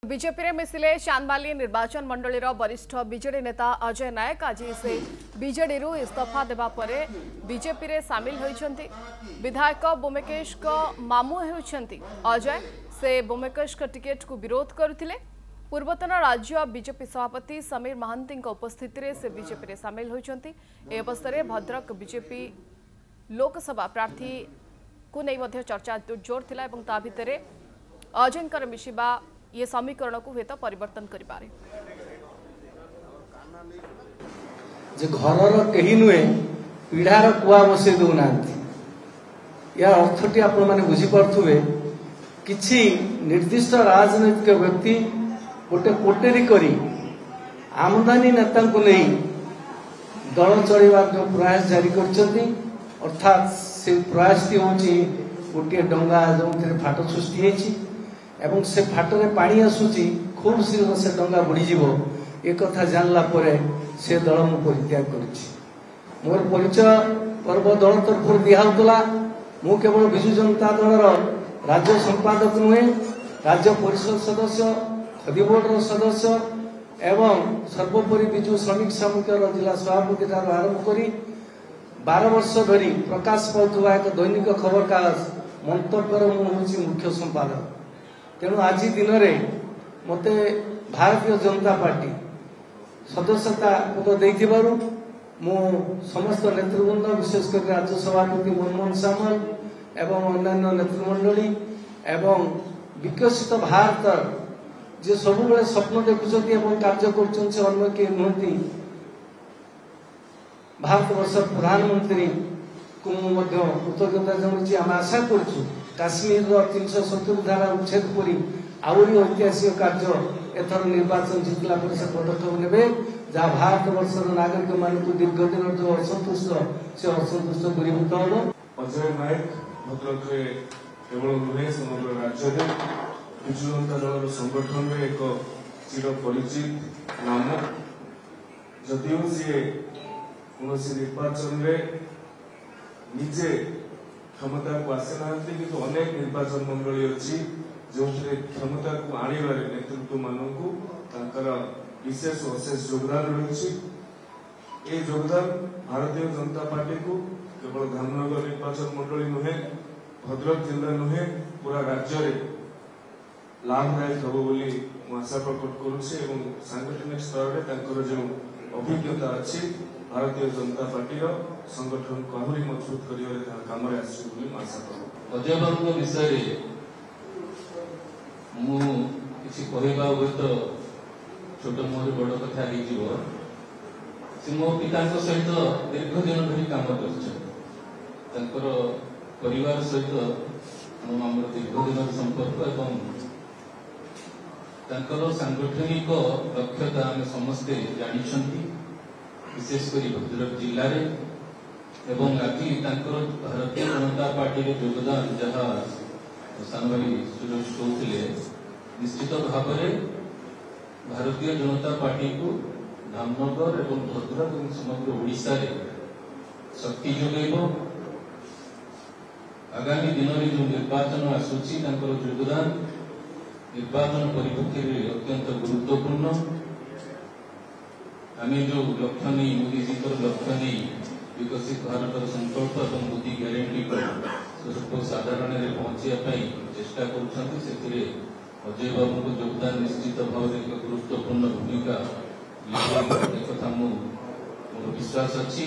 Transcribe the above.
BJP रे मिसिले चांदबाली निर्वाचन मंडली वरिष्ठ बीजेडी नेता अजय नायक आज से बीजेडी इस्तीफा देवा परे बीजेपी रे सामिल होइछंती। विधायक बोमेकेश को मामू होइछंती अजय से बोमेकेश को टिकेट को विरोध करथिले। पूर्वतन राज्य बीजेपी सभापति समीर महांती उपस्थिति रे से बीजेपी रे सामिल होइछंती। ए अवसर में भद्रक बीजेपी लोकसभा प्रार्थी को नहीं मध्य चर्चा जोर थिला एवं ता भितरे अजयंकर मिशिबा ये समीकरण को हेतु परिवर्तन करि पारे। जे घरर केही नुहे पीढ़ार कुआ बसई दौना या अर्थटी आपण माने बुझी पड़थुवे। किछि निर्दिष्ट राजनैतिक व्यक्ति गोटे कोटेरी करी आमदानी नेता को नहीं दल चलैबार जो प्रयास जारी करछंती, अर्थात से प्रयास टी होची गोटे डंगा जो फाट सृष्टि हेछि एवं से फाटरे पानी आसुची खूब शीघ्र से डंगा बुड़ीजीव एक कथा जानला परे से दल मु परित्याग करिछि। मोर परिचय पर्व दल तरफ दिहाउतला। मु केवल विजु जनता दलर राज्य संपादक नुहे, राज्य परिषद सदस्य, खदी बोर्ड सदस्य एवं सर्वोपरि विजु श्रमिक समितिर जिला सभापति ठार आरंभ करी 12 वर्ष धरी प्रकाश पाउथुवा एक दैनिक खबर कागज मंतव्यर मु होछि मुख्य संपादक। तेणु आज दिन में मते भारतीय जनता पार्टी सदस्यता पद देइथिबारु मु समस्त नेतृवृंद विशेष कर राज्य सभापति मनमोहन सामल एवं अन्य नेतृमंडली एवं विकसित भारत जे सब बेले स्वप्न देखुछथि एवं कार्य करछन से अन्य के नुहति भारत वर्ष प्रधानमंत्री को मध्य कृतज्ञता जनाउछि। हम आशा करछु काश्मीर 370 धारा उच्छेद करी आउरी ऐतिहासिक कार्य एथर निर्वाचन जितला पर से पदक्षेप नेबे जहाँ भारत वर्षर नागरिक मान दीर्घ दिन जो असंतुष्ट से असंतुष्ट दूरीभूत हम। अजय नायक भद्रक केवल नुहे समग्र राज्य में विजु जनता दल संगठन में एक चिर परिचित नाम। जदिव सी कौन निर्वाचन में निजे क्षमता को आसीना कि अनेक निर्वाचन मंडली अच्छी जो क्षमता को आनिबार नेतृत्व मानू विशेष अशेष योगदान रही। ये योगदान भारतीय जनता पार्टी को केवल धामनगर निर्वाचन मंडली नुहे, भद्रक जिला नुहे, पूरा राज्य में लाभदायक हम बोली आशा प्रकट करुचे। सांगठनिक स्तर में जो अभिज्ञता अच्छी भारतीय जनता पार्टी संगठन को आहरी मजबूत काम आशा करूँ। अजय बाबू विषय कहवा हुए तो छोट मोहर बड़ कथा से मो पिता सहित दीर्घ दिन धरी कम कर परिवार सहित आम दीर्घ दिन संपर्क एवं सांगठनिक दक्षता आम समस्ते जानी विशेषकर भद्रक जिले में एवं आज भारतीय जनता पार्टी योगदान जहाँ सान भाई सुरेश कहते निश्चित भाव में भारतीय जनता पार्टी को धामनगर एवं भद्रक और समग्र ओडिशा रे शक्ति जोगेब। आगामी दिन में जो निर्वाचन आसूची योगदान निर्वाचन परिप्रेक्षी में अत्यंत गुरुत्वपूर्ण। आम जो लक्ष्य नहीं मोदी जी लक्ष्य नहीं विकसित भारत संकल्प और मोदी ग्यारंटी को साधारण में पहुंचाई चेष्टा कर अजय बाबू को योगदान निश्चित भाव में एक गुरुत्वपूर्ण भूमिका मोर विश्वास अच्छी।